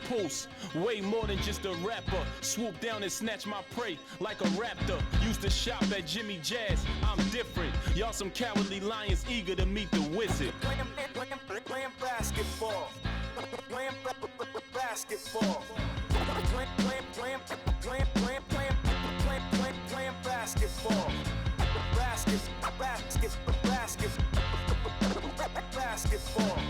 pulse. Way more than just a rapper. Swoop down and snatch my prey like a raptor. Used to shop at Jimmy Jazz. I'm different. Y'all some cowardly lions eager to meet the wizard. Playing basketball. Playing basketball. Playing basketball. Basketball.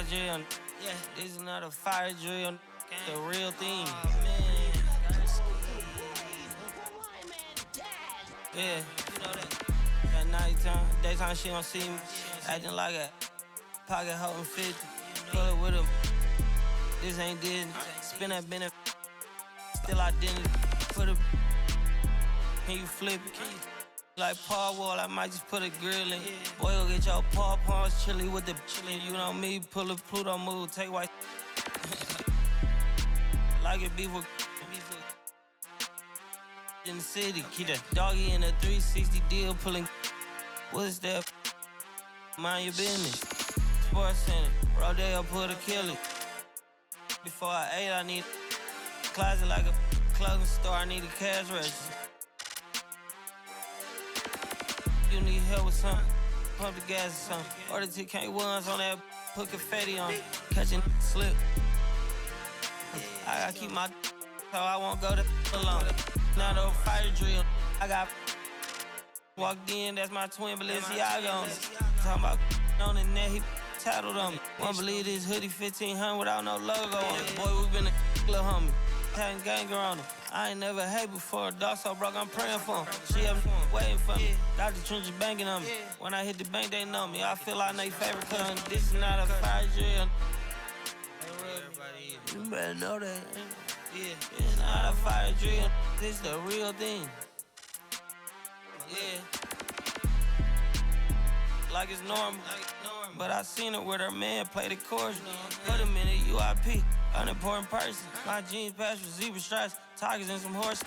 drill. Yeah, this is not a fire drill. The real thing. Yeah, you know that. At nighttime, daytime she don't see me. Acting like a pocket holding 50. Pull it with him. This ain't Disney. Spin that benefit. Still identity. Put a. Can you flip it? Like Paul Wall, I might just put a grill in. Boy, go get your paw paws chili with the chili. You know me, pull a Pluto move, take white. Like it beef with in the city. Keep that doggy in a 360 deal, pulling. What's that? Mind your business. Sports Center, Rodeo put a kill it. Before I ate, I need a closet like a clothing store. I need a cash register. You need help with something, pump the gas or something. Order TK1s on that, put confetti on it. Catching slip. I gotta keep my so I won't go to alone. Not no fire drill. I got walked in, that's my twin Balenciaga on it. Talking about on the net, he tattled on me. Won't believe this hoodie 1500 without no logo on it. Boy, we been a little homie. Having ganger on him. I ain't never hate before. Dog so broke, I'm praying for him. She have waiting for me. Dr. Trench banking on me. When I hit the bank, they know me. I feel like they favorite cousin. This is not a fire drill. You better know that. Yeah, it's not a fire drill. This the real thing. Yeah. Like it's normal. But I seen it with her man play the chorus. Put him in a UIP. Unimportant person. My jeans patch with zebra stripes, tigers and some horses.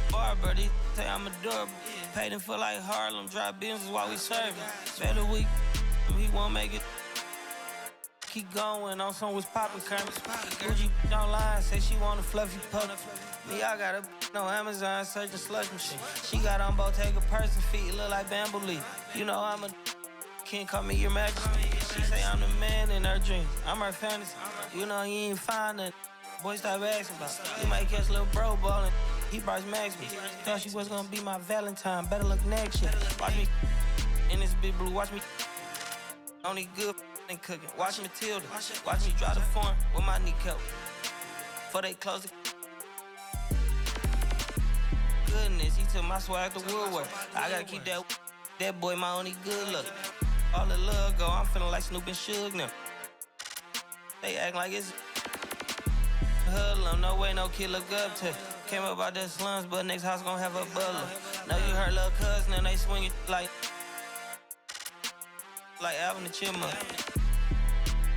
Barber, they say I'm adorable. Paid him for like Harlem, drive business while we serving. Better week, he won't make it. Keep going on some was poppin' Kermit. Gucci online, say she want a fluffy pup. Me, I got a no Amazon searching slush machine. She got on Bottega person feet, look like bamboo leaf. You know I'm a can't call me your majesty. She say I'm the man in her dreams. I'm her fantasy. You know he ain't find nothing. Boy, stop asking about it. You might catch little bro ballin'. He Bryce Max me. Thought she was gonna be my Valentine. Better look next year. Watch me in this big blue. Watch me only good and cooking. Watch Matilda. Watch me drive the form with my kneecap. Before they close the goodness, he took my swag to Woodward. I gotta keep that boy my only good look. All the love go, I'm feeling like Snoop and Suge now. They act like it's hoodlum, no way no kid look up to. Came up out the slums, but next house gon' have a butler. Know you heard little cousin and they swing it like Alvin the Chipmunk.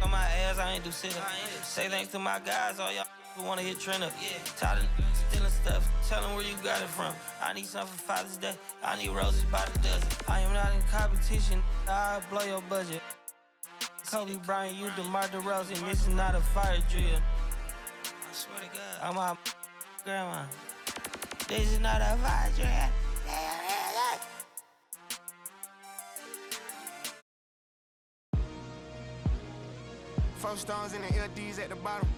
On my ass, I ain't do sit up. Say thanks to my guys, all y'all who wanna hit trend up. Tired of stealing stuff, tell them where you got it from. I need something for Father's Day, I need roses by the dozen. I am not in competition, I'll blow your budget. Kobe Bryant, you DeMar DeRozan, this is not a fire drill. I swear to God, I'm my grandma. This is not a fire drill. Four stones in the LDs at the bottom.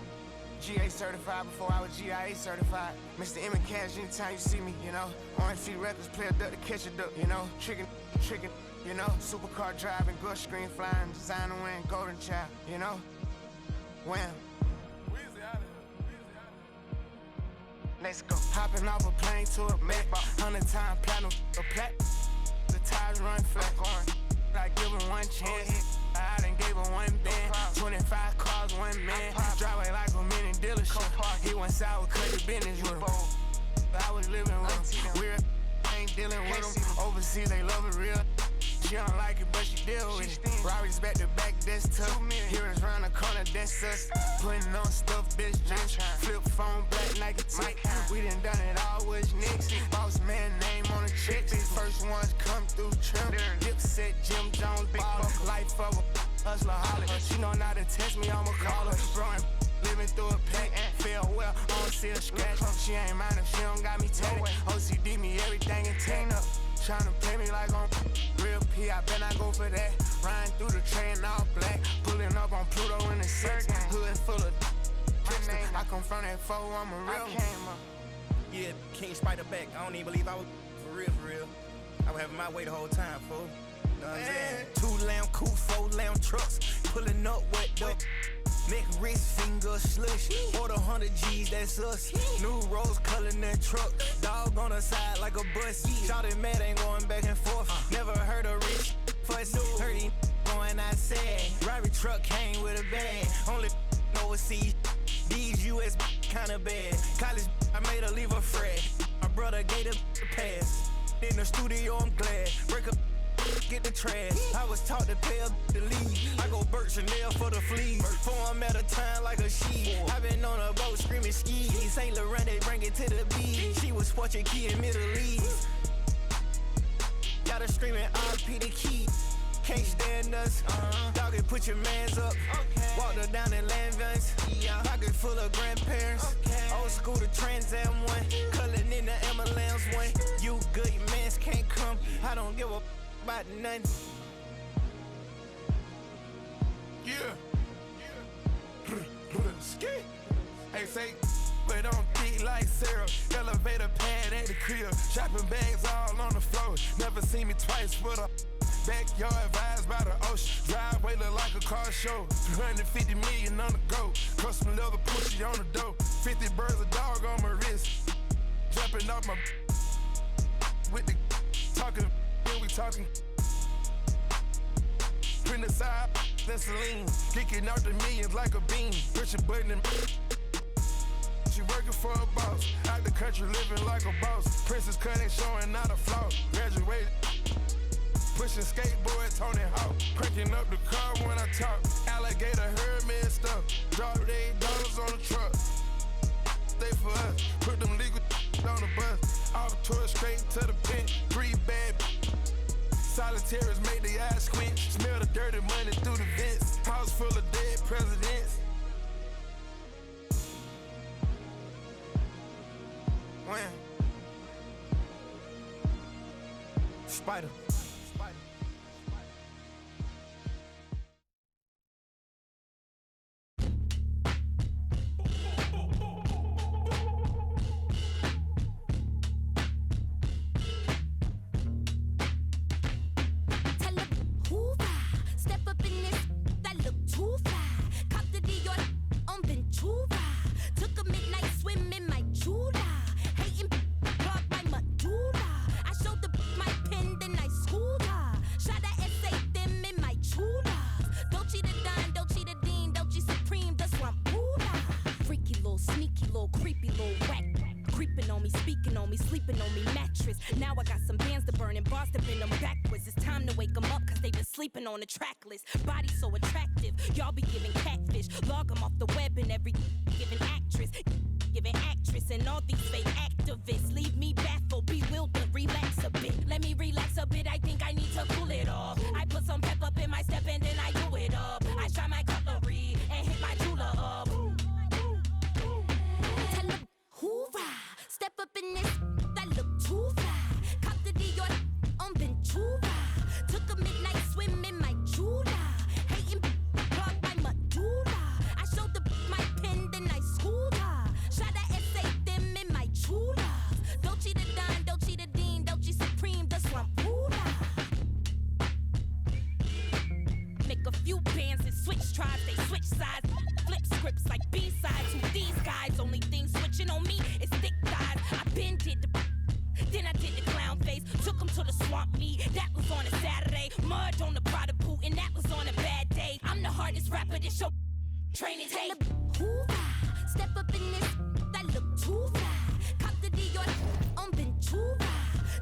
GA certified before I was GIA certified. Mr. M and Cash anytime you see me, you know. Orange Feet Records, play a duck to catch a duck, you know. Trickin', you know. Supercar driving, good screen flying, designer wearing, golden child, you know. Wham. Let's go. Hopping off a plane to a Mac, 100-time platinum, a plat. The tires run flat, I give him one chance. I done gave him one band, 25 cars, one man. Driveway like a mini dealership. He went sour, cut the business with him. I was living with him. Weird, ain't dealing with him. Overseas, they love it real. She don't like it, but she deal with it. Robbie's back to back, that's tough. Heroes round the corner, that's us. Putting on stuff, bitch, drinks. Flip phone, black Nike tick. We done done it all with Knicks. Boss man name on the check. These first ones come through trim. Dipset, Jim Jones, ball. Life of a hustler, holly. She know not to test me, I'ma call her. Throwing living through a pack. Feel well, I don't see a scratch. She ain't mind if she don't got me tatted. OCD me everything and tan up. Tryna play me like I'm real P, I bet I go for that. Riding through the train all black. Pulling up on Pluto in the six. Hood full of I come from that foe, I'm a real one. Yeah, King Spider back. I don't even believe I was for real. I was having my way the whole time, fool. Know what I'm saying? 2 lamb coupe, 4 lamb trucks. Pulling up wet up. Neck, wrist, finger, slush. Order 100 G's, that's us. New rose color in that truck. Dog on the side like a bus. Shawty mad, ain't going back and forth. Never heard a rich fuss. Heard he going outside. Robbery truck came with a bag. Only overseas. These US kinda bad. College, I made her leave a frat. My brother gave the pass. In the studio, I'm glad. Break up. Get the trash. I was taught to pay up the lead. I go Burt Chanel for the fleas. 4 at a time like a she. I been on a boat screaming ski. St. Laurent, they bring it to the beach. She was watching key in Middle East. Got her screaming RP the key. Can't stand us. Dog it, put your mans up. Walked her down in Landvans. Pocket full of grandparents. Old school to Trans Am 1. Culling in the Emmylams 1. You good, your mans can't come. I don't give a about nothing. Ski. Hey, say, but don't thick like syrup. Elevator pad at the crib. Shopping bags all on the floor. Never seen me twice with a. Backyard vibes by the ocean. Driveway look like a car show. 350 million on the go. Custom leather pushy on the dough. 50 birds a dog on my wrist. Jumping off my with the talking, then we talking. Print aside, that's Celine. Kicking out the millions like a bean. Push a button and she working for a boss. Out the country living like a boss. Princess cut ain't showing not a flaw. Graduated. Pushing skateboard, Tony Hawk. Cranking up the car when I talk. Alligator heard me and stuff. Drop $8 on the truck. Stay for us. Put them legal on the bus. All the tours straight to the pen. 3 bad. Solitaires made the eyes squint. Smell the dirty money through the vents. House full of dead presidents. When? Spider. On the track list, body so attractive. Y'all be giving catfish, log them off the web and every giving actress, and all these fake activists leave me baffled, bewildered. Relax a bit, let me relax a bit. I think I need to cool it off. I put some pep up in my step and then I do it up. I try my cutlery and hit my jeweler up. Tell them hoorah, step up in this. That look too fly. Cop the Dior on Ventura. Took a midnight swim in my Jula. Hating clogged my medulla. I showed the my pen, then I schooled her. Shot a essay them in my Chula. Dolce the Don, Dolce the Dean, Dolce Supreme, the Swampula. Make a few bands and switch tribes, they switch sides. Flip scripts like B-sides. Who these guys? Only thing switching on me is thick thighs. I been did the then I did the clown face, took him to the swamp meet. That was on a Saturday. Mud on the Prada boot, and that was on a bad day. I'm the hardest rapper this show training tape. Hoorah, step up in this. That look too fly. Cop the Dior on Ventura.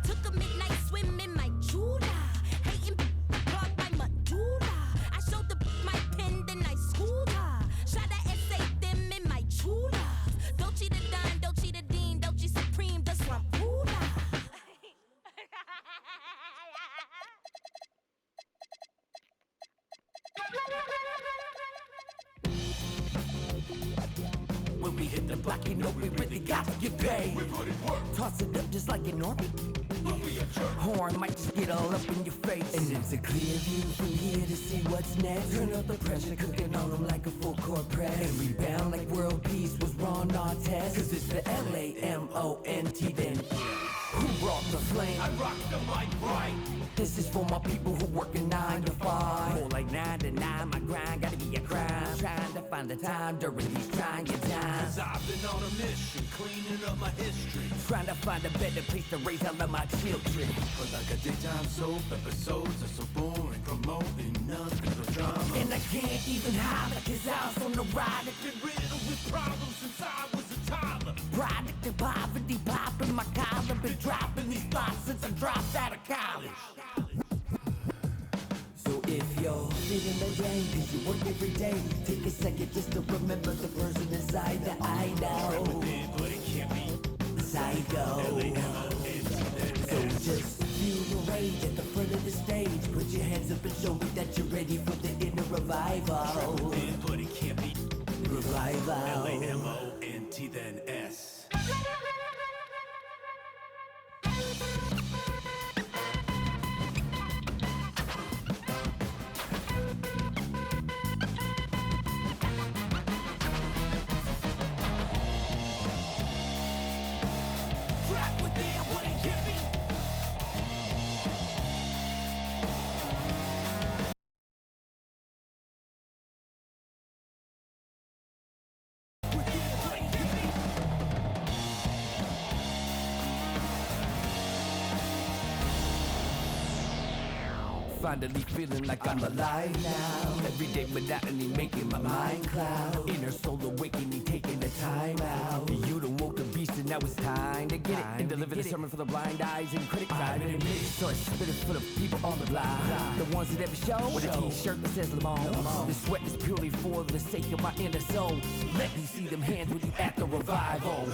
Took a midnight swim in my Jula. Hating clogged my medulla. I showed the my pen, then I schooled her. Shot a essay them in my Chula. Dolce the Don, Dolce the Dean, Dolce Supreme, the Swampula. When we hit the block, you know we really got to get paid. We put it work. Toss it up just like an orbit. Horn might just get all up in your face. And it's a clear view from here to see what's next. Turn up the pressure, cooking on them like a full court press. And rebound like world peace was Ron Artest. Cause it's the LAMONT then. Who brought the flame? I rock the mic right. This is for my people who work a 9 to 5. More like 9 to 9, my grind gotta be a crime. Trying to find the time during these trying times. Cause I've been on a mission, cleaning up my history. Trying to find a better place to raise all of my children. But like a daytime soap, episodes are so boring, promoting nothing but drama. And I can't even holler, cause I was on the ride. I've been riddled with problems since I was a toddler. Product of poverty, popping my collar. Been dropping these thoughts since I dropped out of college. So if you're feeling the rain, cause you work every day, take a second just to remember the person inside that I know. But it can't be Psycho. So just feel the rage at the front of the stage. Put your hands up and show me that you're ready for the inner revival. But it can't be Revival. LAMONT then S. finally feeling like I'm alive now. Everyday monotony making my mind cloud. Inner soul awakening, taking the time out. You done woke the beast and now it's time to get it. And deliver the sermon for the blind eyes and critics. I've been admitted, so I spit it full of people on the block. The ones that never show with a t-shirt that says Lamont. The sweat is purely for the sake of my inner soul. Let me see them hands with you at the revival.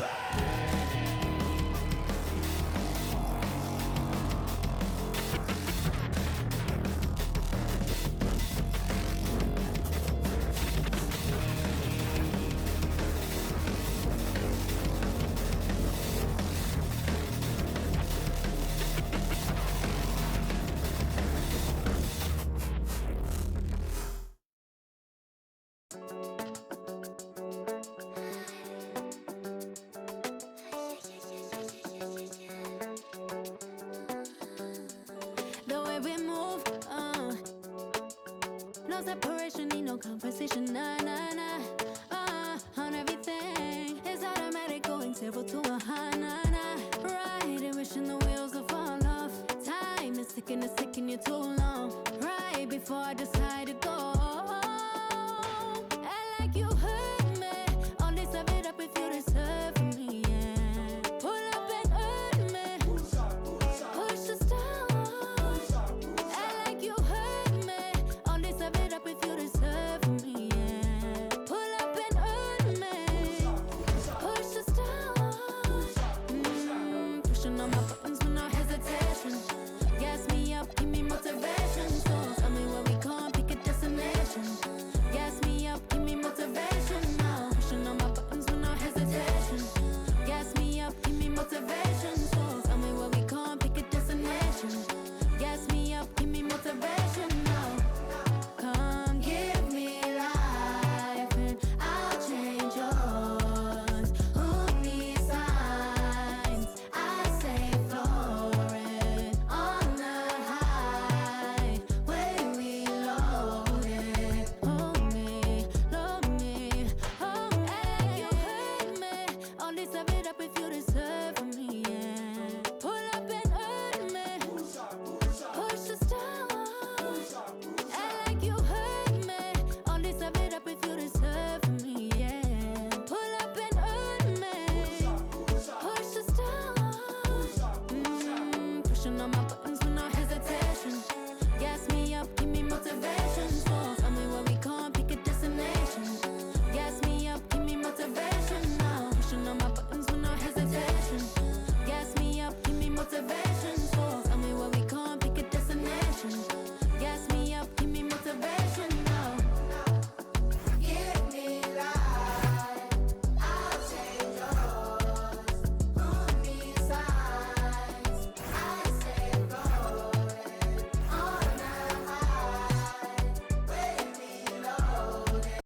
The way we move, no separation, need no conversation, nah, nah, nah. On everything, it's automatic, going 0 to 100, nah, nah. Right, and wishing the wheels will fall off. Time is ticking, it's taking you too long. Right before I decide to go. Act like you heard me. Only serve it up if you deserve me, yeah. Pull up and hurt me. Push the stars. Act like you heard me. Only serve it up if you deserve me, yeah. Pull up and hurt me. Push the stars. Pushing on my buttons with no hesitation. Gas me up, give me motivation. So tell me where we going, pick a destination. Gas me up, give me motivation now. Pushing on my buttons with no hesitation. Gas me up, give me motivation. So tell me where we going, pick a destination. Gas me up, give me motivation now. Come give me life and I'll change yours. Who needs signs? I say floating on the high when we loaded. Hold me, hold me, hold me. You hurt me. Only serve it up if you deserve me, yeah. Pull up and hurt me. Push the stars. Act like you hurt me. Only serve it up if you deserve me, yeah. Pull up and hurt me. Push the stars. Pushing on my buttons with no hesitation. Gas me up, give me motivation. So tell me where we going, pick a destination. Gas me up, give me motivation now. Pushing on my buttons with no hesitation. Gas me up, give me motivation. So tell me where we going, pick a destination. Gas me up, give me motivation now. Give me life, I'll change yours. Who needs signs? I say floating on the high when we loaded.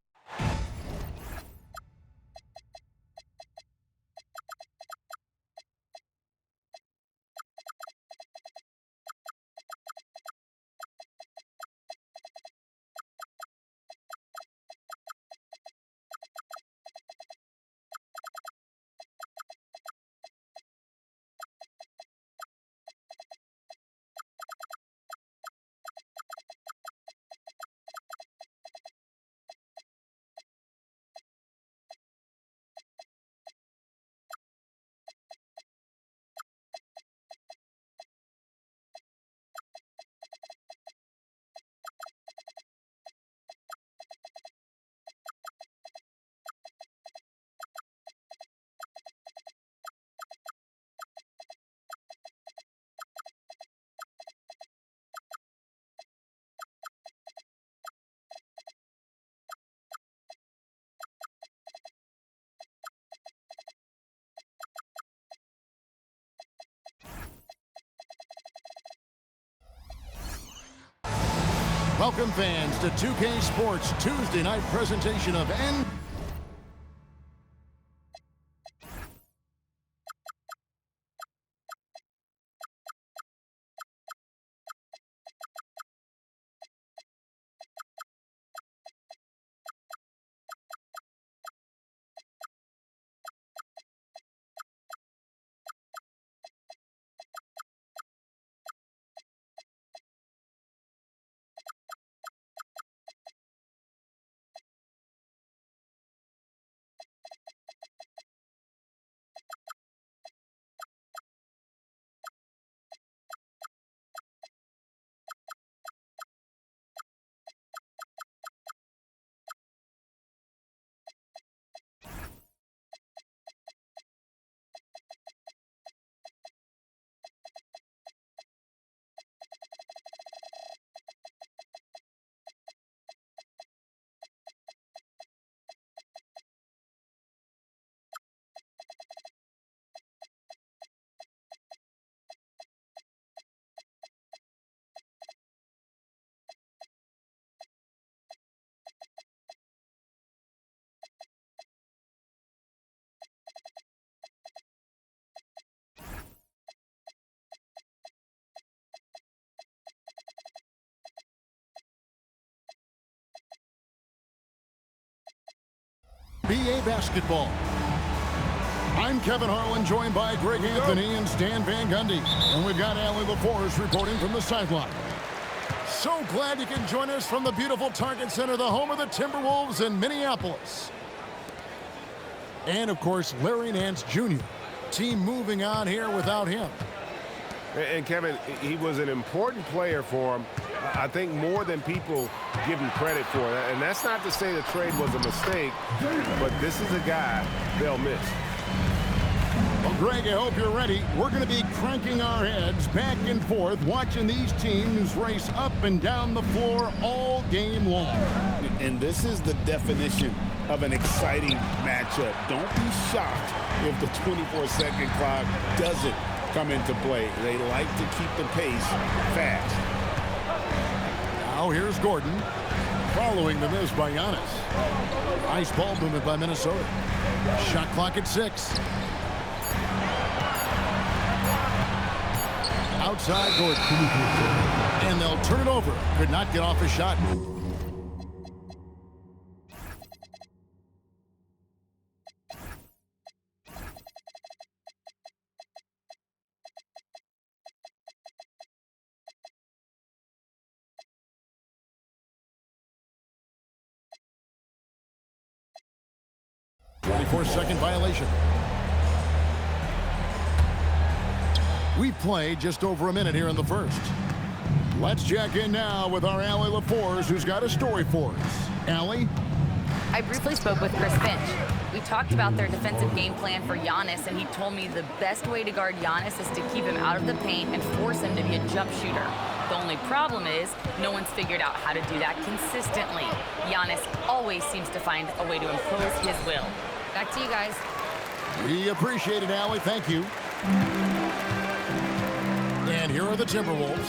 Welcome fans to 2K Sports Tuesday night presentation of NBA basketball. I'm Kevin Harlan, joined by Greg Anthony and Stan Van Gundy. And we've got Allie LaForce reporting from the sideline. So glad you can join us from the beautiful Target Center, the home of the Timberwolves in Minneapolis. And, of course, Larry Nance Jr. Team moving on here without him. And, Kevin, he was an important player for him. I think more than people give him credit for. And that's not to say the trade was a mistake, but this is a guy they'll miss. Well, Greg, I hope you're ready. We're going to be cranking our heads back and forth, watching these teams race up and down the floor all game long. And this is the definition of an exciting matchup. Don't be shocked if the 24-second clock doesn't come into play. They like to keep the pace fast. Now here's Gordon, following the miss by Giannis. Nice ball movement by Minnesota. Shot clock at 6. Outside Gordon. And they'll turn it over. Could not get off a shot. Second violation. We've played just over a minute here in the first. Let's check in now with our Allie LaForce, who's got a story for us. Allie? I briefly spoke with Chris Finch. We talked about their defensive game plan for Giannis, and he told me the best way to guard Giannis is to keep him out of the paint and force him to be a jump shooter. The only problem is no one's figured out how to do that consistently. Giannis always seems to find a way to impose his will. Back to you guys. We appreciate it, Allie. Thank you. And here are the Timberwolves.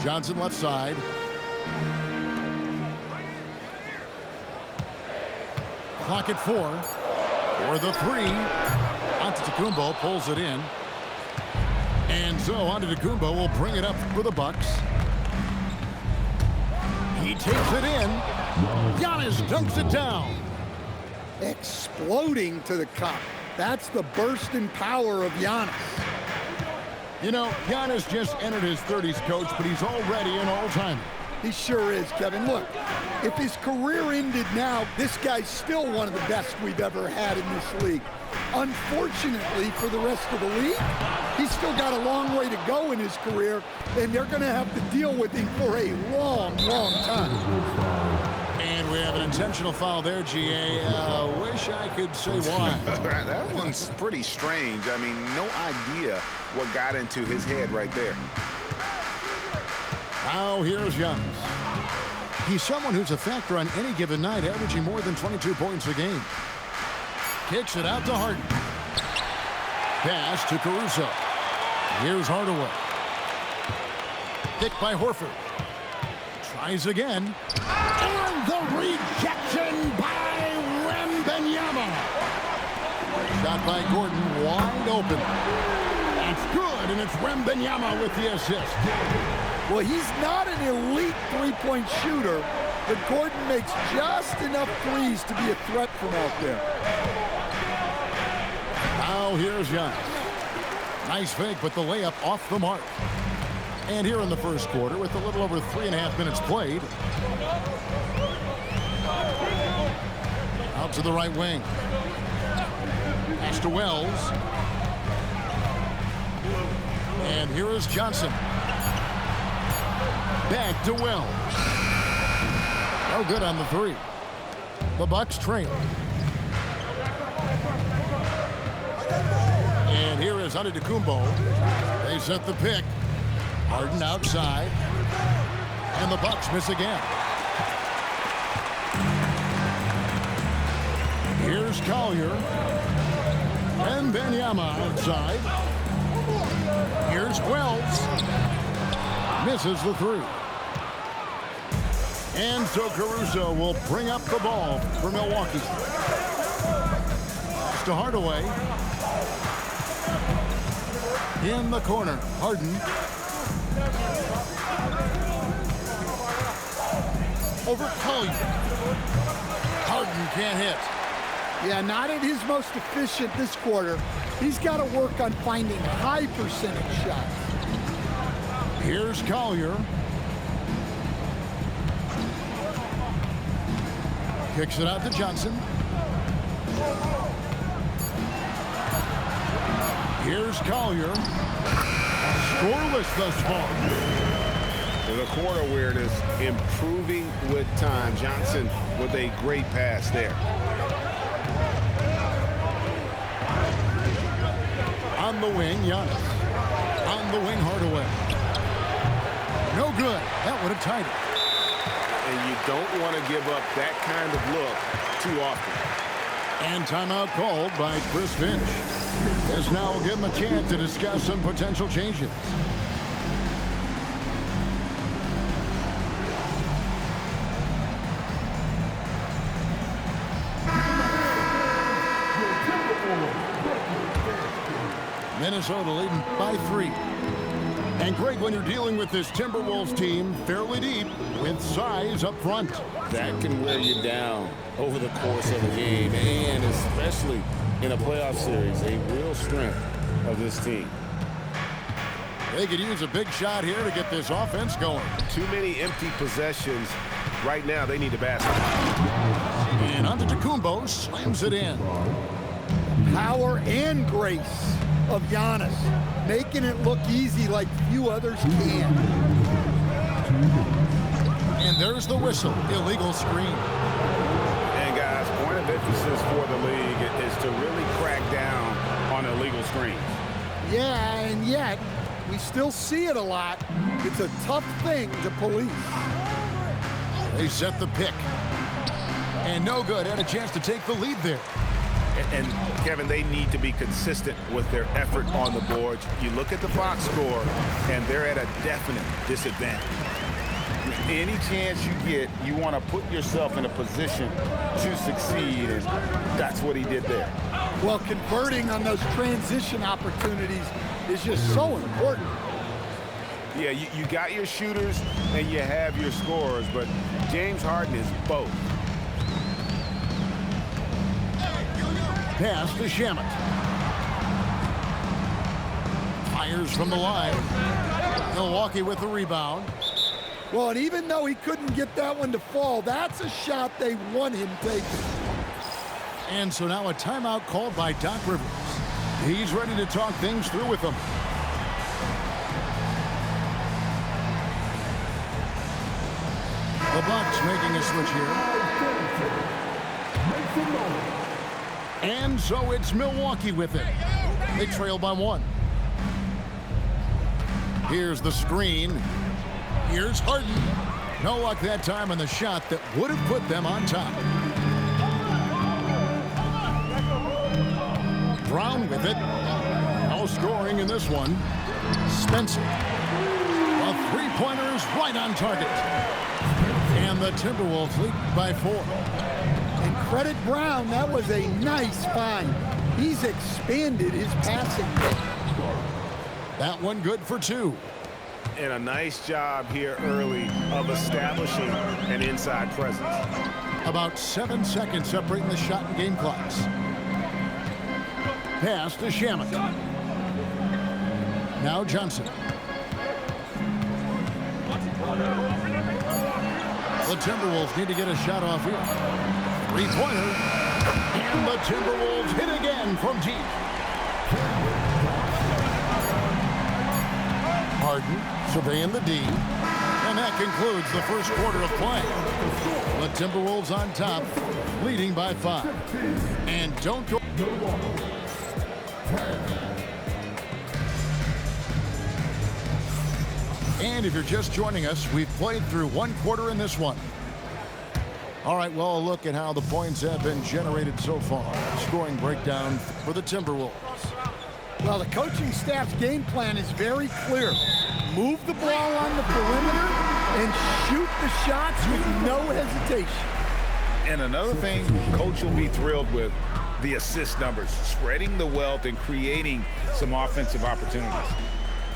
Johnson left side. Clock at 4. For the 3. Antetokounmpo pulls it in. And so Antetokounmpo will bring it up for the Bucks. He takes it in. Giannis dunks it down. Exploding to the cup. That's the burst in power of Giannis. You know, Giannis just entered his 30s, Coach, but he's already an all-timer. He sure is, Kevin. Look, if his career ended now, this guy's still one of the best we've ever had in this league. Unfortunately for the rest of the league, he's still got a long way to go in his career, and they're going to have to deal with him for a long, long time. And we have an intentional foul there, GA. Wish I could say why. That one's pretty strange. I mean, no idea what got into his head right there. Now here's Giannis. He's someone who's a factor on any given night, averaging more than 22 points a game. Kicks it out to Harden. Pass to Caruso. Here's Hardaway. Picked by Horford. Tries again. And the rejection by Wembanyama. Shot by Gordon, wide open. It's good, and it's Wembanyama with the assist. Well, he's not an elite three-point shooter, but Gordon makes just enough threes to be a threat from out there. Now here's Giannis. Nice fake, but the layup off the mark. And here in the first quarter, with a little over 3.5 minutes played. Out to the right wing. Pass to Wells. And here is Johnson. Back to Wells. No good on the 3. The Bucks trail. And here is Antetokounmpo. They set the pick. Harden outside. And the Bucks miss again. Here's Collier. And Wembanyama outside. Here's Wells. Misses the 3. And so Caruso will bring up the ball for Milwaukee. It's to Hardaway. In the corner, Harden. over Collier. Harden can't hit. Yeah, not at his most efficient this quarter. He's got to work on finding high percentage shots. Here's Collier. Kicks it out to Johnson. Here's Collier. Scoreless thus far. The corner awareness improving with time. Johnson with a great pass there. On the wing, Giannis. On the wing, Hardaway. No good. That would have tied it. And you don't want to give up that kind of look too often. And timeout called by Chris Finch. As now we'll give him a chance to discuss some potential changes. Minnesota leading by 3. And Greg, when you're dealing with this Timberwolves team fairly deep with size up front, that can wear you down over the course of a game, and especially in a playoff series, a real strength of this team. They could use a big shot here to get this offense going. Too many empty possessions. Right now, they need a basket. And Antetokounmpo slams it in. Power and grace of Giannis, making it look easy like few others can. And there's the whistle. Illegal screen. And guys, point of emphasis for the league is to really crack down on illegal screens. Yeah, and yet we still see it a lot. It's a tough thing to police. They set the pick. And no good. Had a chance to take the lead there. And, Kevin, they need to be consistent with their effort on the boards. You look at the box score, and they're at a definite disadvantage. Any chance you get, you want to put yourself in a position to succeed, and that's what he did there. Well, converting on those transition opportunities is just so important. Yeah, you got your shooters and you have your scorers, but James Harden is both. Pass to Shamet. Fires from the line. Milwaukee with the rebound. Well, and even though he couldn't get that one to fall, that's a shot they want him taking. And so now a timeout called by Doc Rivers. He's ready to talk things through with them. The Bucks making a switch here. And so it's Milwaukee with it. They trail by 1. Here's the screen. Here's Harden. No luck that time on the shot that would have put them on top. Brown with it. No scoring in this one. Spencer. A three-pointer is right on target. And the Timberwolves lead by 4. And credit Brown, that was a nice find. He's expanded his passing game. That one good for 2. And a nice job here early of establishing an inside presence. About 7 seconds separating the shot and game clocks. Pass to Shamet. Now Johnson. The Timberwolves need to get a shot off here. Three-pointer. And the Timberwolves hit again from deep. Harden surveying the D. And that concludes the first quarter of play. The Timberwolves on top, leading by 5. And don't go... And if you're just joining us, we've played through 1 quarter in this one. All right, well, a look at how the points have been generated so far. Scoring breakdown for the Timberwolves. Well, the coaching staff's game plan is very clear. Move the ball on the perimeter and shoot the shots with no hesitation. And another thing Coach will be thrilled with, the assist numbers, spreading the wealth and creating some offensive opportunities.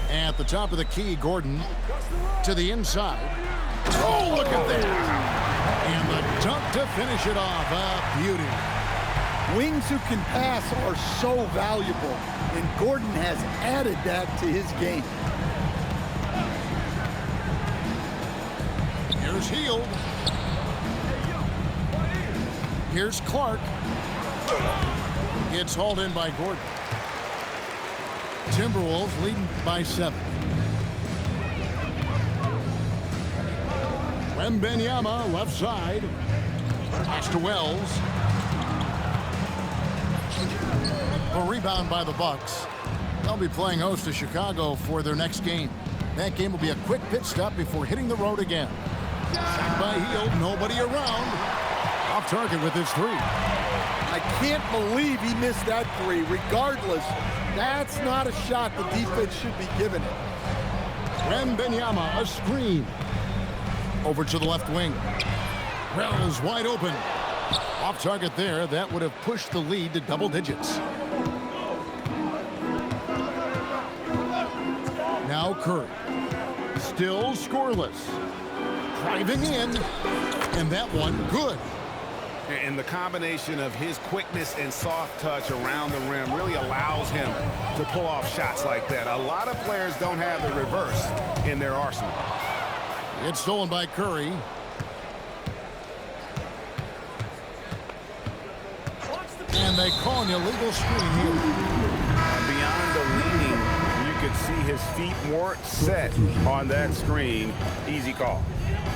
At the top of the key, Gordon to the inside. Oh, look at that. finish it off. A beauty. Wings who can pass are so valuable, and Gordon has added that to his game. Here's Hield. Here's Clark. It's hauled in by Gordon. Timberwolves leading by 7. Wembanyama left side. Pass to Wells. A rebound by the Bucks. They'll be playing host to Chicago for their next game. That game will be a quick pit stop before hitting the road again. Shot by Hield, nobody around. Off target with his 3. I can't believe he missed that 3. Regardless, that's not a shot the defense should be giving it. Wembanyama, a screen. Over to the left wing. Wells wide open. Off target there. That would have pushed the lead to double digits. Now Curry. Still scoreless. Driving in. And that one good. And the combination of his quickness and soft touch around the rim really allows him to pull off shots like that. A lot of players don't have the reverse in their arsenal. It's stolen by Curry. And they call an illegal screen here. Beyond the leaning, you could see his feet weren't set on that screen. Easy call.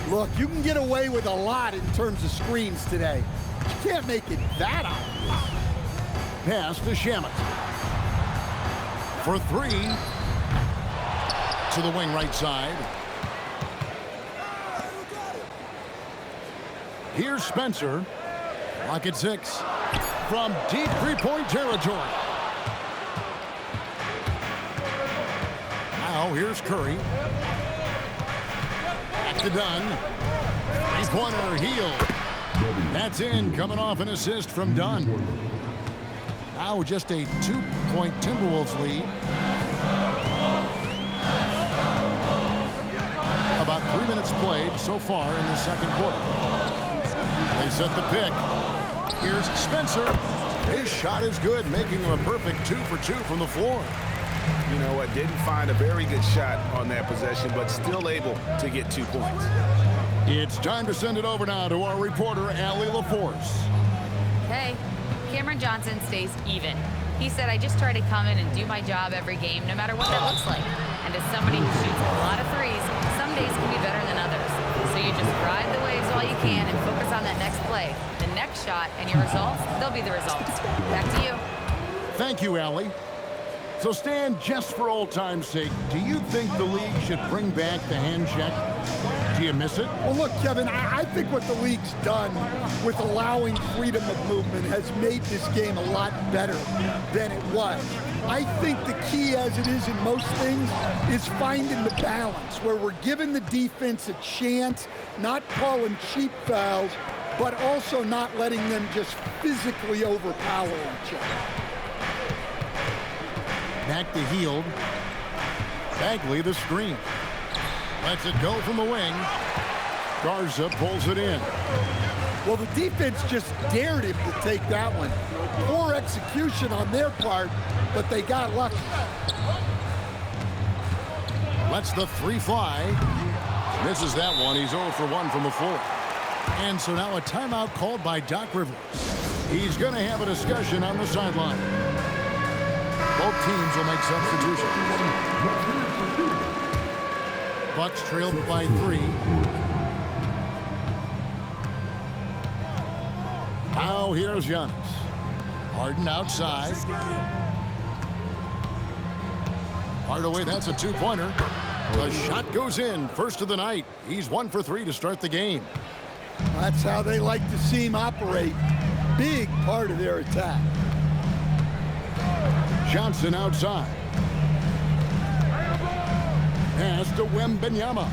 Look, you can get away with a lot in terms of screens today. You can't make it that obvious. Pass to Shamet. For 3. To the wing right side. Here's Spencer. Clock at 6. From deep three-point territory. Now here's Curry. Back to Dunn. Three-pointer, Hield. That's in, coming off an assist from Dunn. Now just a 2-point Timberwolves lead. About 3 minutes played so far in the second quarter. They set the pick. Here's Spencer. His shot is good, making him a perfect 2 for 2 from the floor. You know what? Didn't find a very good shot on that possession, but still able to get 2 points. It's time to send it over now to our reporter, Allie LaForce. Hey, Cameron Johnson stays even. He said, I just try to come in and do my job every game, no matter what that looks like. And as somebody who shoots a lot of threes, some days can be better than others. So you just ride the waves while you can and focus on that next play. The next shot and your results, they'll be the results. Back to you. Thank you, Allie. So, Stan, just for old time's sake, do you think the league should bring back the hand check? Do you miss it? Well, look, Kevin, I think what the league's done with allowing freedom of movement has made this game a lot better than it was. I think the key, as it is in most things, is finding the balance where we're giving the defense a chance, not calling cheap fouls, but also not letting them just physically overpower each other. Back to Hield. Bagley the screen. Lets it go from the wing. Garza pulls it in. Well, the defense just dared him to take that one. Poor execution on their part, but they got lucky. Lets the 3 fly. Misses that one. He's 0 for 1 from the floor. And so now a timeout called by Doc Rivers. He's going to have a discussion on the sideline. Both teams will make substitutions. Bucks trailed by 3. Now here's Giannis. Harden outside. Hardaway, that's a 2-pointer. The shot goes in. First of the night. He's 1 for 3 to start the game. That's how they like to see him operate. Big part of their attack. Johnson outside. Pass to Wembanyama.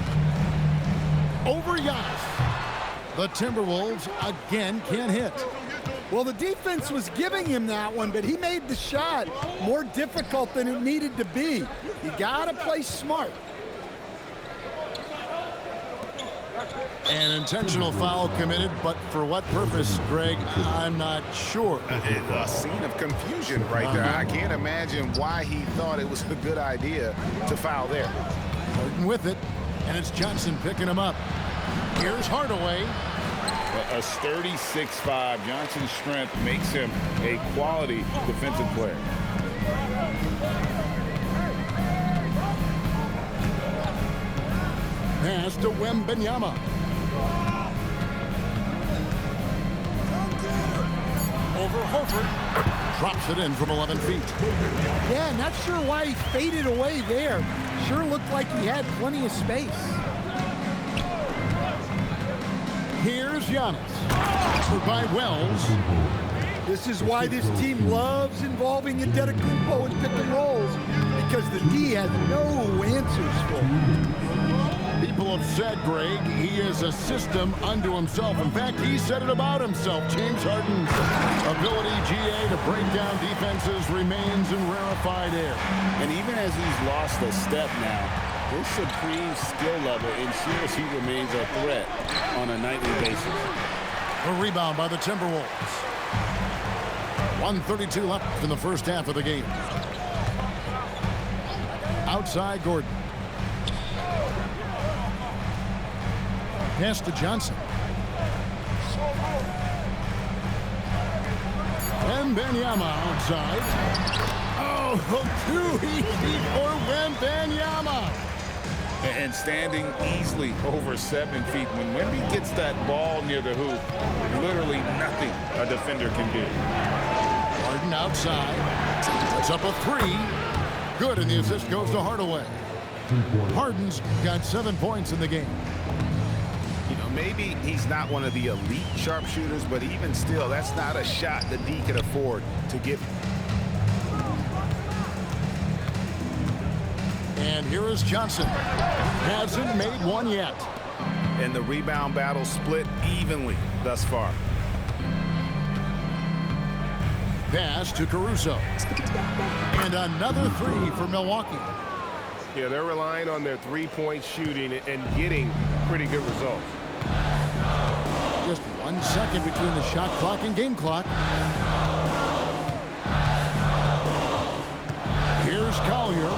Over Giannis. The Timberwolves again can't hit. Well, the defense was giving him that one, but he made the shot more difficult than it needed to be. You got to play smart. An intentional foul committed, but for what purpose, Greg, I'm not sure. A scene of confusion right there. I can't imagine why he thought it was a good idea to foul there. Harden with it, and it's Johnson picking him up. Here's Hardaway. A sturdy 6'5". Johnson's strength makes him a quality defensive player. Pass to Wembanyama. Over Horford. Drops it in from 11 feet. Yeah, not sure why he faded away there. Sure looked like he had plenty of space. Here's Giannis. By Wells. This is why this team loves involving Antetokounmpo in pick and rolls, because the D has no answers for him. People have said, Greg, he is a system unto himself. In fact, he said it about himself. James Harden's ability, GA, to break down defenses remains in rarefied air. And even as he's lost a step now, his supreme skill level ensures he remains a threat on a nightly basis. A rebound by the Timberwolves. 1:32 left in the first half of the game. Outside Gordon. Pass to Johnson. Wembanyama outside. Oh, too easy for Wembanyama. And standing easily over 7 feet. When Wemby gets that ball near the hoop, literally nothing a defender can do. Harden outside. Puts up a three. Good, and the assist goes to Hardaway. Harden's got 7 points in the game. You know, maybe he's not one of the elite sharpshooters, but even still, that's not a shot the D can afford to give. And here is Johnson. Hasn't made one yet. And the rebound battle split evenly thus far. Pass to Caruso. And another three for Milwaukee. Yeah, they're relying on their three-point shooting and getting pretty good results. Just 1 second between the shot clock and game clock. Here's Collier.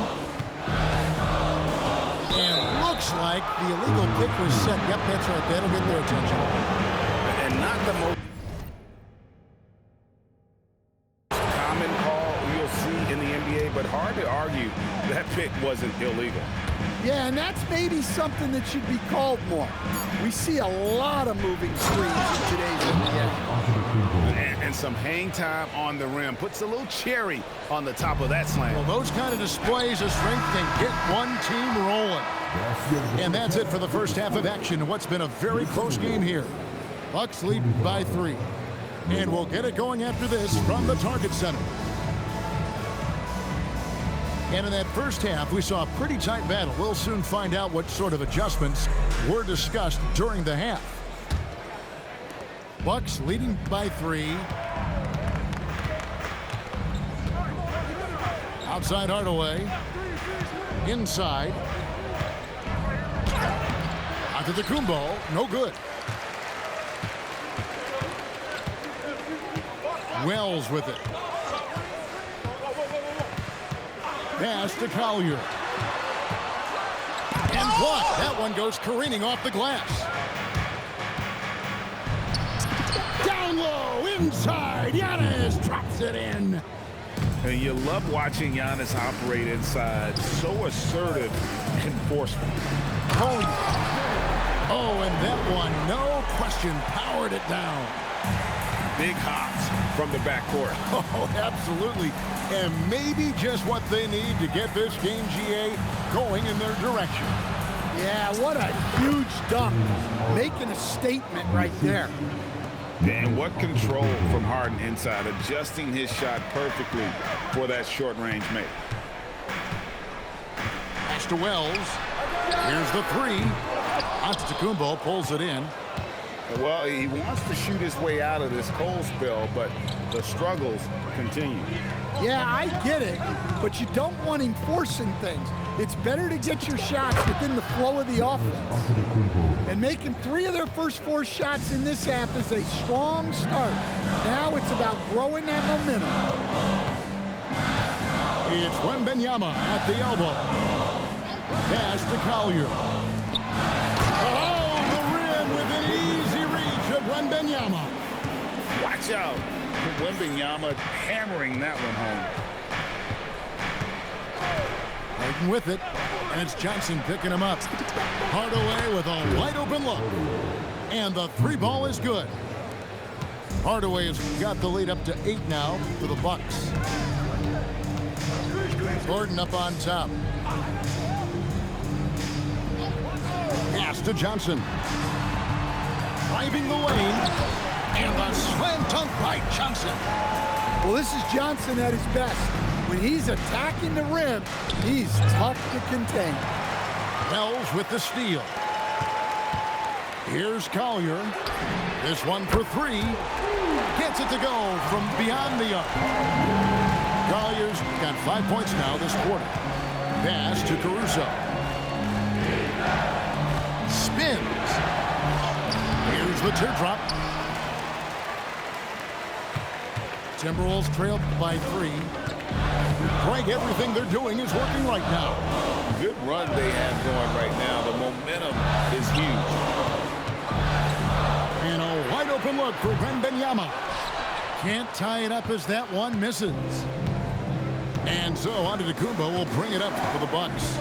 And looks like the illegal pick was set. Yep, that's right. That'll get their attention. And not the most common call you'll see in the NBA, but hard to argue that pick wasn't illegal. Yeah, and that's maybe something that should be called more. We see a lot of moving screens in today's NBA. And some hang time on the rim. Puts a little cherry on the top of that slam. Well, those kind of displays of strength can get one team rolling. And that's it for the first half of action in what's been a very close game here. Bucks lead by 3. And we'll get it going after this from the Target Center. And in that first half, we saw a pretty tight battle. We'll soon find out what sort of adjustments were discussed during the half. Bucks leading by 3. Outside Hardaway. Inside. Antetokounmpo, no good. Wells with it. Pass to Collier. And blocked. That one goes careening off the glass. Down low, inside. Giannis drops it in. And you love watching Giannis operate inside. So assertive and forceful. Oh, and that one, no question, powered it down. Big hops from the backcourt. Oh, absolutely. And maybe just what they need to get this game, GA, going in their direction. Yeah, what a huge dunk. Making a statement right there. And what control from Harden inside, adjusting his shot perfectly for that short-range make. Pass to Wells. Here's the three. Antetokounmpo pulls it in. Well, he wants to shoot his way out of this cold spell, but the struggles continue. Yeah, I get it, but you don't want him forcing things. It's better to get your shots within the flow of the offense. And making 3 of their first 4 shots in this half is a strong start. Now it's about growing that momentum. It's Wembanyama at the elbow. Pass to Collier. Oh, the rim with an easy reach of Wembanyama. Watch out. Wembanyama hammering that one home. Hayden with it, and it's Johnson picking him up. Hardaway with a wide open look. And the 3 ball is good. Hardaway has got the lead up to 8 now for the Bucks. Gordon up on top. Pass to Johnson. Driving the lane. And the slam dunk by Johnson. Well, this is Johnson at his best. When he's attacking the rim, he's tough to contain. Wells with the steal. Here's Collier. This one for 3. Gets it to go from beyond the arc. Collier's got 5 points now this quarter. Pass to Caruso. Spins. Here's the teardrop. Timberwolves trail by 3. Greg, everything they're doing is working right now. Good run they have going right now. The momentum is huge. And a wide open look for Wembanyama. Can't tie it up as that one misses. And so Antetokounmpo will bring it up for the Bucks.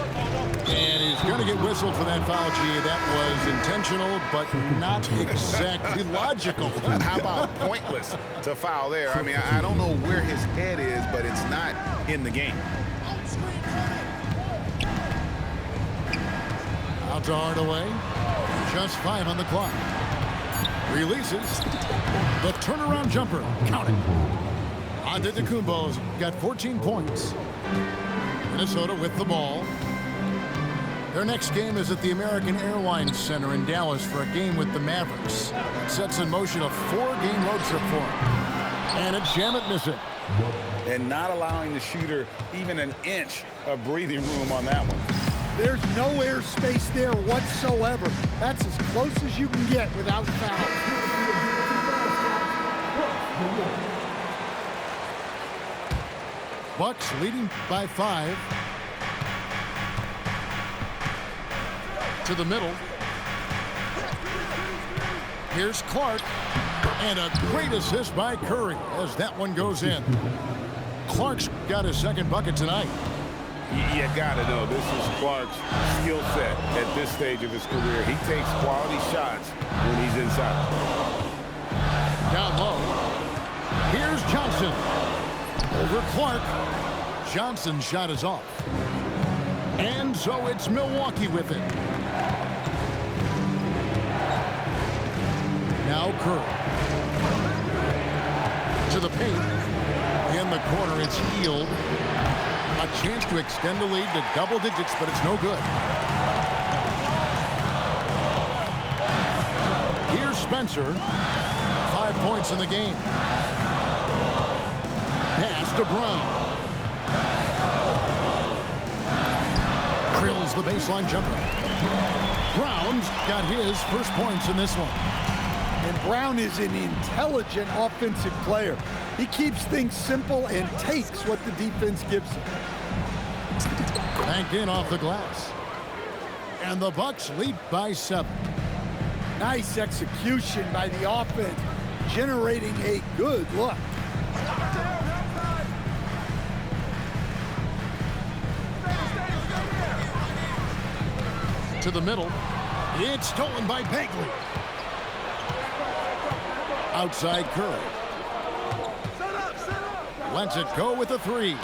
And he's going to get whistled for that foul, G. That was intentional, but not exactly logical. How about pointless to foul there? I mean, I don't know where his head is, but it's not in the game. Out to Hardaway. Just 5 on the clock. Releases. The turnaround jumper. Count it. Antetokounmpo's got 14 points. Minnesota with the ball. Their next game is at the American Airlines Center in Dallas for a game with the Mavericks. It sets in motion a 4-game road trip for them. And it's Shamet missing. And not allowing the shooter even an inch of breathing room on that one. There's no airspace there whatsoever. That's as close as you can get without foul. Bucks leading by 5. To the middle. Here's Clark. And a great assist by Curry as that one goes in. Clark's got his second bucket tonight. You got to know, this is Clark's skill set at this stage of his career. He takes quality shots when he's inside. Down low. Here's Johnson. Over Clark. Johnson's shot is off. And so it's Milwaukee with it. Now Curry. To the paint. In the corner, it's Hield. A chance to extend the lead to double digits, but it's no good. Here's Spencer. 5 points in the game. Pass to Brown. Drills the baseline jumper. Brown's got his first points in this one. And Brown is an intelligent offensive player. He keeps things simple and takes what the defense gives him. Banked in off the glass. And the Bucks lead by 7. Nice execution by the offense, generating a good look. To the middle. It's stolen by Bagley. Outside Curry. Lets it go with a 3.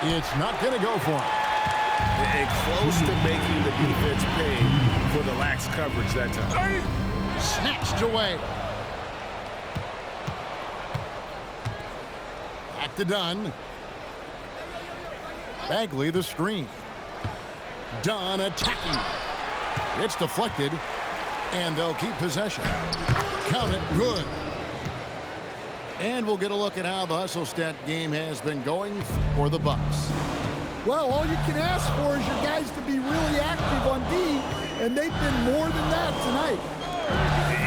It's not going to go for him. And close to making the defense pay for the lax coverage that time. Snatched away. Back to Dunn. Bagley the screen. Dunn attacking. It's deflected. And they'll keep possession. Count it, good. And we'll get a look at how the hustle stat game has been going for the Bucks. Well, all you can ask for is your guys to be really active on D, and they've been more than that tonight.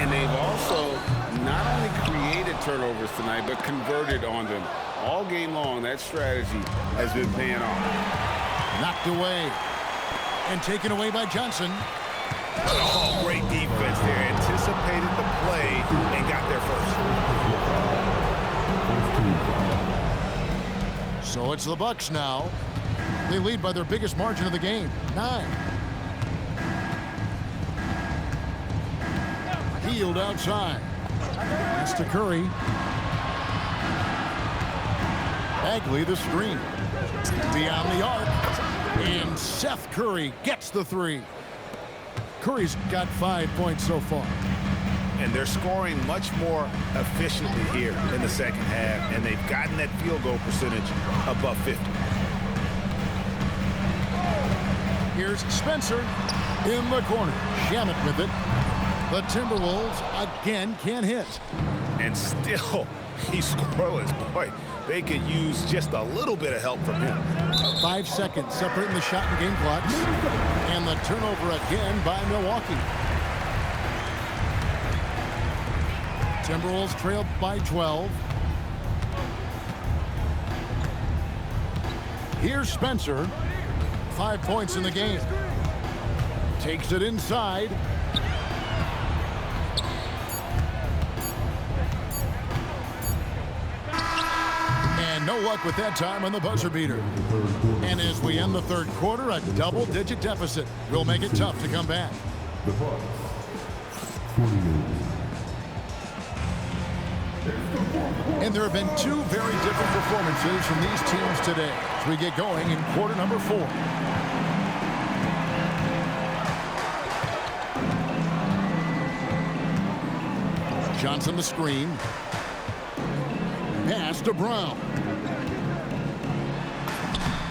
And they've also not only created turnovers tonight, but converted on them. All game long, that strategy has been paying off. Knocked away. And taken away by Johnson. Oh, great defense there. Anticipated the play and got there first. So it's the Bucks now. They lead by their biggest margin of the game, 9. Healed outside. That's to Curry. Bagley the screen. Beyond the arc. And Seth Curry gets the 3. Curry's got 5 points so far. And they're scoring much more efficiently here in the second half, and they've gotten that field goal percentage above 50. Here's Spencer in the corner. Shamet with it. The Timberwolves again can't hit. And still, he's scoreless. Boy, they could use just a little bit of help from him. 5 seconds separating the shot and game clocks. And the turnover again by Milwaukee. Timberwolves trail by 12. Here's Spencer. 5 points in the game. Takes it inside. And no luck with that time on the buzzer beater. And as we end the third quarter, a double-digit deficit will make it tough to come back. The Bucks, 48. And there have been 2 very different performances from these teams today as we get going in quarter number 4. Johnson the screen. Pass to Brown.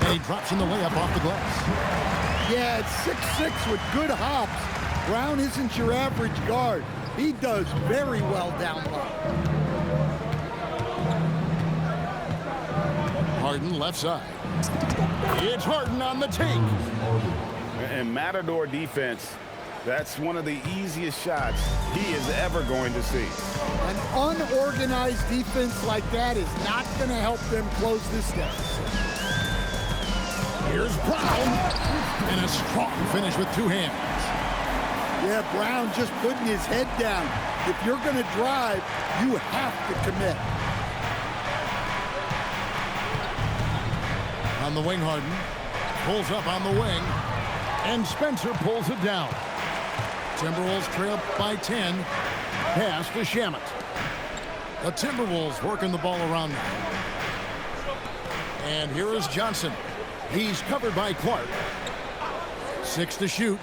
And he drops in the layup off the glass. Yeah, it's 6'6" with good hops. Brown isn't your average guard. He does very well down low. Harden left side. It's Harden on the take. And Matador defense, that's one of the easiest shots he is ever going to see. An unorganized defense like that is not going to help them close this deficit. Here's Brown. And a strong finish with 2 hands. Yeah, Brown just putting his head down. If you're going to drive, you have to commit. On the wing, Harden pulls up on the wing, and Spencer pulls it down. Timberwolves trail by 10. Pass to Shamet. The Timberwolves working the ball around now. And here is Johnson. He's covered by Clark. 6 to shoot.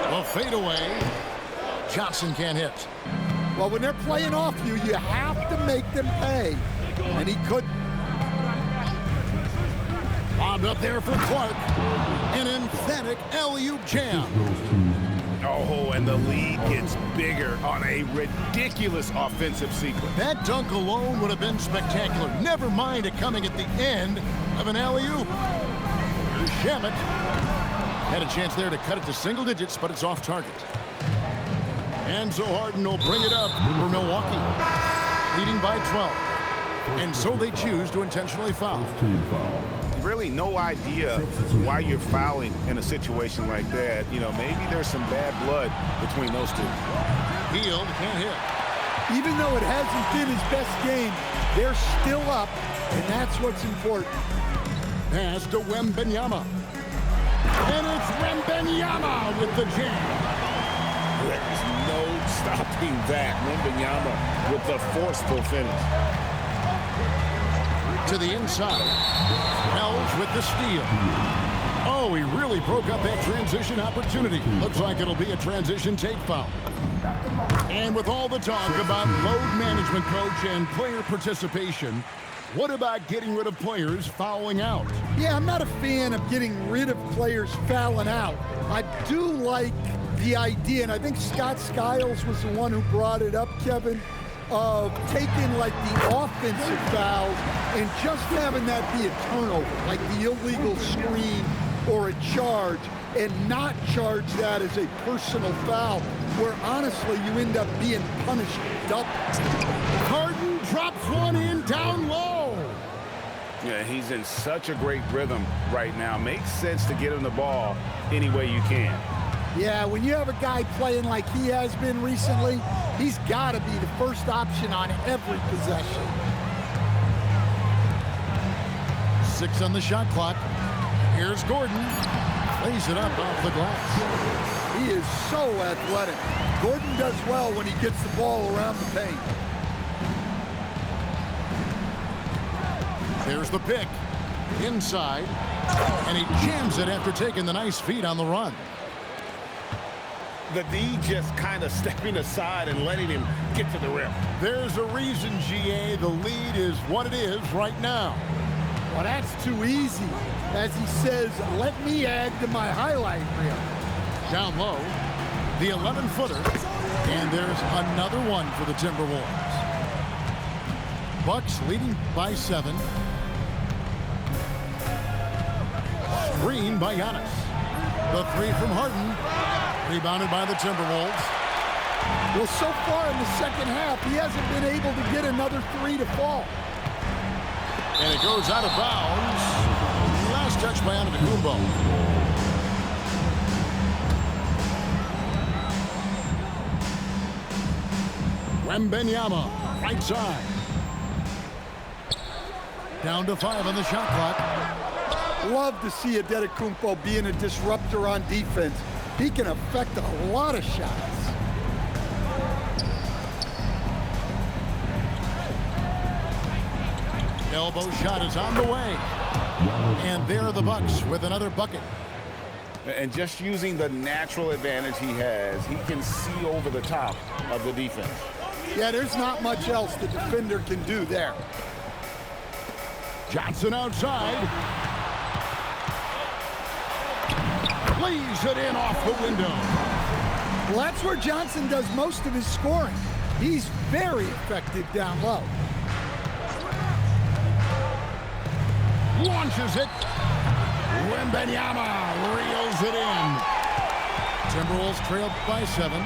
A fadeaway. Johnson can't hit. Well, when they're playing off you, you have to make them pay. And he couldn't. Lobbed up there for Clark. An emphatic alley-oop jam. Oh, and the lead gets bigger on a ridiculous offensive sequence. That dunk alone would have been spectacular. Never mind it coming at the end of an alley-oop. Shamet had a chance there to cut it to single digits, but it's off target. And so Harden will bring it up for Milwaukee, leading by 12. And so they choose to intentionally foul. Really no idea why you're fouling in a situation like that. You know, maybe there's some bad blood between those two. Hield can't hit. Even though it hasn't been his best game, they're still up, and that's what's important. Pass to Wembanyama. And it's Wembanyama with the jam. There's no stopping that. Wembanyama with the forceful finish. To the inside. Wells with the steal. Oh, he really broke up that transition opportunity. Looks like it'll be a transition take foul. And with all the talk about load management, coach, and player participation, what about getting rid of players fouling out? Yeah, I'm not a fan of getting rid of players fouling out. I do like the idea, and I think Scott Skiles was the one who brought it up, Kevin, of taking like the offensive fouls and just having that be a turnover, like the illegal screen or a charge, and not charge that as a personal foul, where honestly you end up being punished double. Harden drops one in down low. Yeah, he's in such a great rhythm right now. Makes sense to get him the ball any way you can. Yeah, when you have a guy playing like he has been recently, he's got to be the first option on every possession. 6 on the shot clock. Here's Gordon. Plays it up off the glass. He is so athletic. Gordon does well when he gets the ball around the paint. There's the pick. Inside. And he jams it after taking the nice feed on the run. The D just kind of stepping aside and letting him get to the rim. There's a reason, GA, the lead is what it is right now. Well, that's too easy. As he says, let me add to my highlight reel. Down low, the 11-footer. And there's another one for the Timberwolves. Bucks leading by 7. Screen by Giannis. The 3 from Harden. Rebounded by the Timberwolves. Well, so far in the second half, he hasn't been able to get another 3 to fall. And it goes out of bounds. Last touch by Antetokounmpo. Wembanyama, right side. Down to 5 on the shot clock. Love to see Antetokounmpo being a disruptor on defense. He can affect a lot of shots. Elbow shot is on the way. And there are the Bucks with another bucket. And just using the natural advantage he has, he can see over the top of the defense. Yeah, there's not much else the defender can do there. Johnson outside. Lays it in off the window. Well, that's where Johnson does most of his scoring. He's very effective down low. Launches it. Wembanyama reels it in. Timberwolves trailed by 7.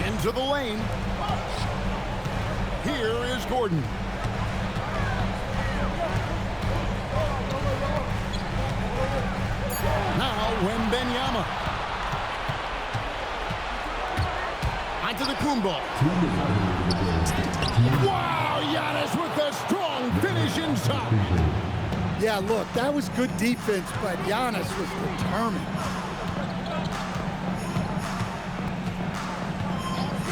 Into the lane. Here is Gordon. Now Wembanyama. Onto the Kumbo. Wow, Giannis with the strong finish inside. Yeah, look, that was good defense, but Giannis was determined.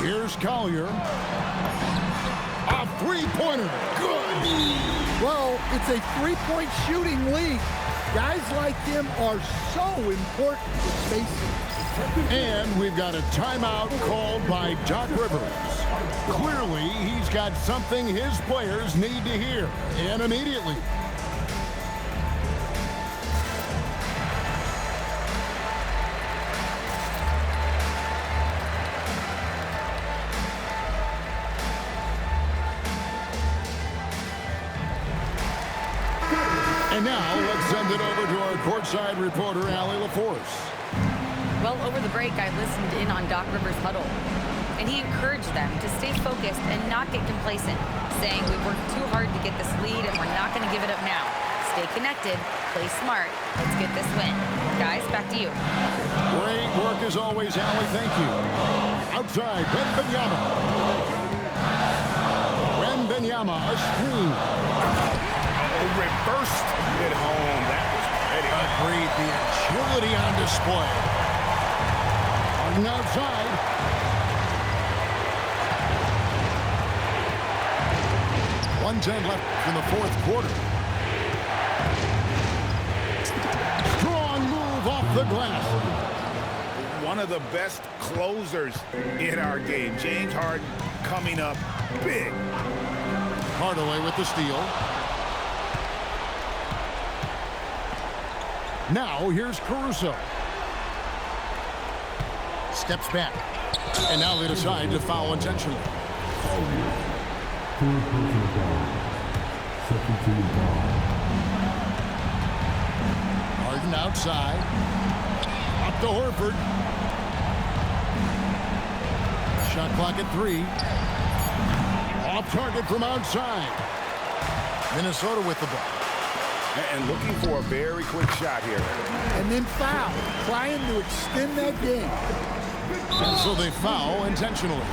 Here's Collier. A three-pointer. Good. Well, it's a three-point shooting league. Guys like him are so important to spacing. And we've got a timeout called by Doc Rivers. Clearly, he's got something his players need to hear, and immediately. And now, let's send it over to our courtside reporter, Allie LaForce. Well, over the break, I listened in on Doc Rivers' huddle, and he encouraged them to stay focused and not get complacent, saying we've worked too hard to get this lead and we're not going to give it up now. Stay connected, play smart, let's get this win. Guys, back to you. Great work as always, Allie. Thank you. Outside, Wembanyama. Wembanyama, a screen. Reversed it home. That was pretty. Agreed. The agility on display. Outside. .110 left in the fourth quarter. Strong move off the glass. One of the best closers in our game. James Harden coming up big. Hardaway with the steal. Now here's Caruso. steps back. And now they decide to foul intentionally. Third personal foul. Second team foul. Harden outside. Up to Horford. Shot clock at 3. Off target from outside. Minnesota with the ball. And looking for a very quick shot here. And then foul, trying to extend that game. And so they foul intentionally.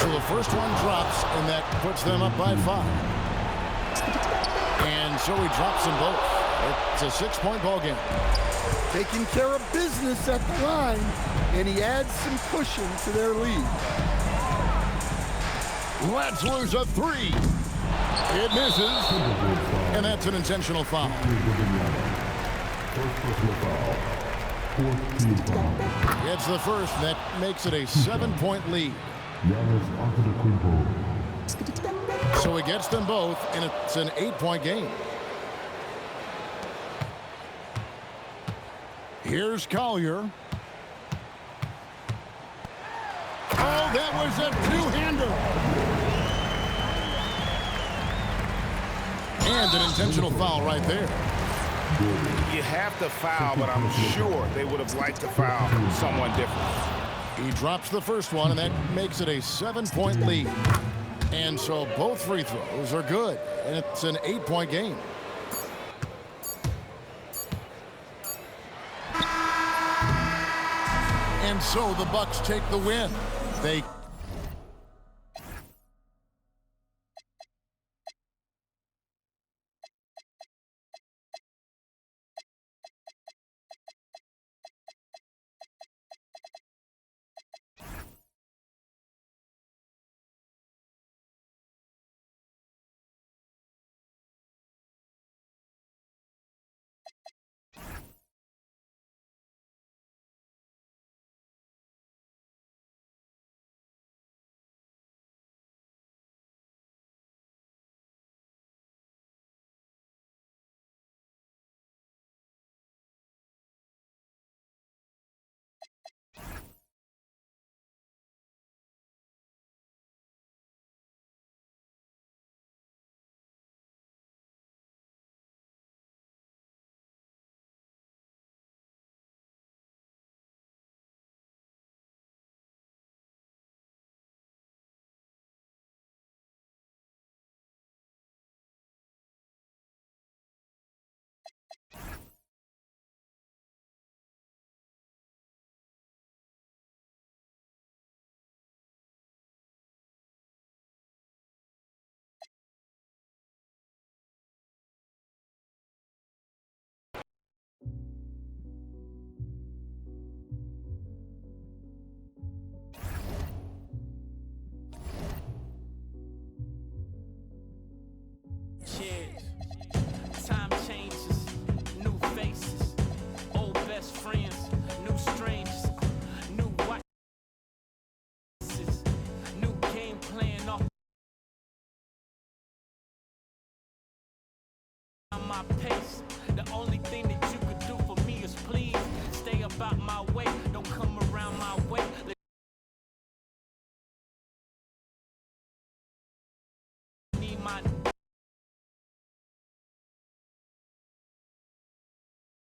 So the first one drops, and that puts them up by 5. And so he drops them both. It's a 6-point ball game. Taking care of business at the line, and he adds some cushion to their lead. Wetzler's a 3. It misses. And that's an intentional foul. First personal foul. Fourth team foul. It's the first. That makes it a 7-point lead. Giannis Antetokounmpo. So he gets them both, and it's an 8-point game. Here's Collier. Oh, that was a two-hander. And an intentional foul right there. You have to foul, but I'm sure they would have liked to foul someone different. He drops the first one, and that makes it a 7-point lead. And so both free throws are good, and it's an 8-point game. And so the Bucks take the win. They Cheers. Time changes, new faces, old best friends, new strangers, new white faces, new game plan off my pace. The only thing that you could do for me is please stay about my way.